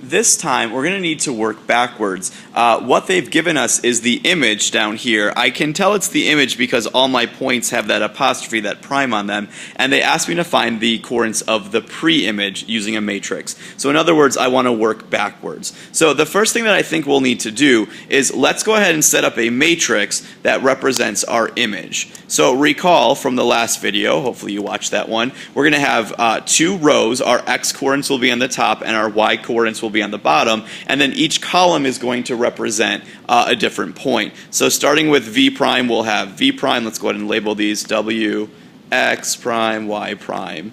This time, we're going to need to work backwards. What they've given us is the image down here. I can tell it's the image because all my points have that apostrophe, that prime on them, and they asked me to find the coordinates of the pre-image using a matrix. So in other words, I want to work backwards. So the first thing that I think we'll need to do is let's go ahead and set up a matrix that represents our image. So recall from the last video, hopefully you watched that one, we're going to have two rows. Our x coordinates will be on the top and our y coordinates will be on the bottom, and then each column is going to represent a different point. So starting with v prime, we'll have v prime, let's go ahead and label these w, x prime, y prime,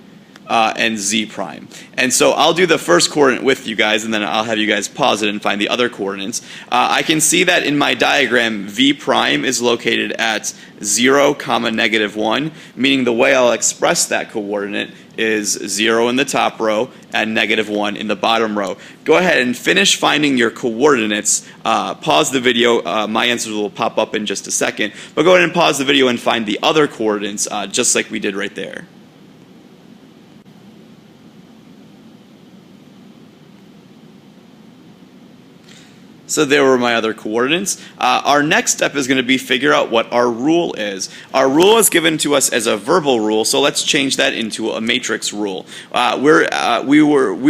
and z prime. And so I'll do the first coordinate with you guys, and then I'll have you guys pause it and find the other coordinates. I can see that in my diagram, v prime is located at 0, -1, meaning the way I'll express that coordinate is 0 in the top row and -1 in the bottom row. Go ahead and finish finding your coordinates. Pause the video. My answers will pop up in just a second. But go ahead and pause the video and find the other coordinates just like we did right there. So there were my other coordinates. Our next step is going to be figure out what our rule is. Our rule is given to us as a verbal rule, so let's change that into a matrix rule. We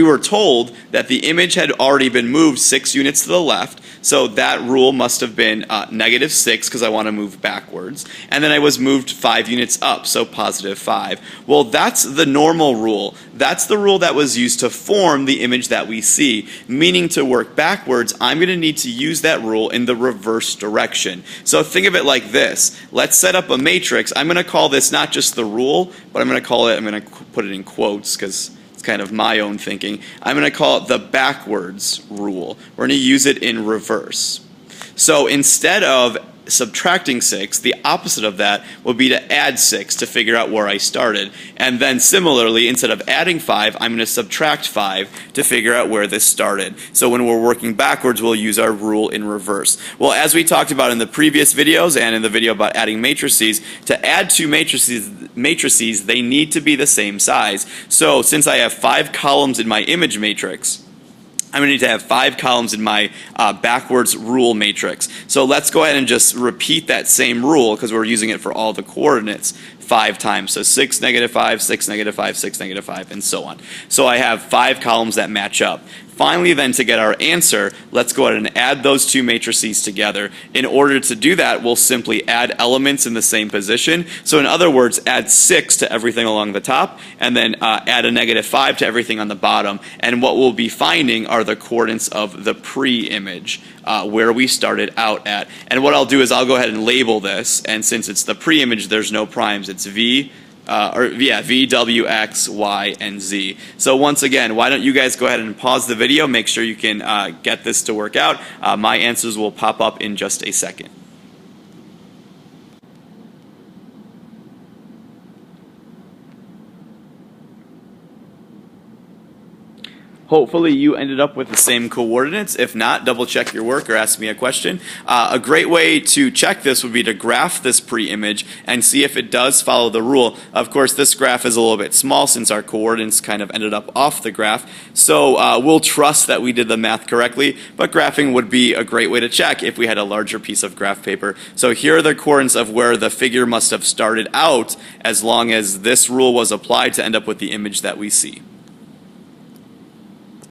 were told that the image had already been moved 6 units to the left, so that rule must have been -6 because I want to move backwards. And then I was moved 5 units up, so +5. Well, that's the normal rule. That's the rule that was used to form the image that we see, meaning to work backwards, I'm going to need to use that rule in the reverse direction. So think of it like this. Let's set up a matrix. I'm going to call this not just the rule, but I'm going to put it in quotes because it's kind of my own thinking. I'm going to call it the backwards rule. We're going to use it in reverse. So instead of subtracting 6, the opposite of that would be to add 6 to figure out where I started. And then similarly, instead of adding 5, I'm going to subtract 5 to figure out where this started. So when we're working backwards, we'll use our rule in reverse. Well, as we talked about in the previous videos and in the video about adding matrices, to add two matrices, they need to be the same size. So since I have 5 columns in my image matrix, I'm going to need to have 5 columns in my backwards rule matrix. So let's go ahead and just repeat that same rule because we're using it for all the coordinates 5 times. So 6, -5, 6, -5, 6, -5, and so on. So I have 5 columns that match up. Finally, then, to get our answer, let's go ahead and add those two matrices together. In order to do that, we'll simply add elements in the same position. So in other words, add 6 to everything along the top, and then add a -5 to everything on the bottom. And what we'll be finding are the coordinates of the pre-image, where we started out at. And what I'll do is I'll go ahead and label this, and since it's the pre-image, there's no primes. It's V, W, X, Y, and Z. So once again, why don't you guys go ahead and pause the video, make sure you can get this to work out. My answers will pop up in just a second. Hopefully you ended up with the same coordinates. If not, double check your work or ask me a question. A great way to check this would be to graph this pre-image and see if it does follow the rule. Of course, this graph is a little bit small since our coordinates kind of ended up off the graph. So we'll trust that we did the math correctly, but graphing would be a great way to check if we had a larger piece of graph paper. So here are the coordinates of where the figure must have started out as long as this rule was applied to end up with the image that we see.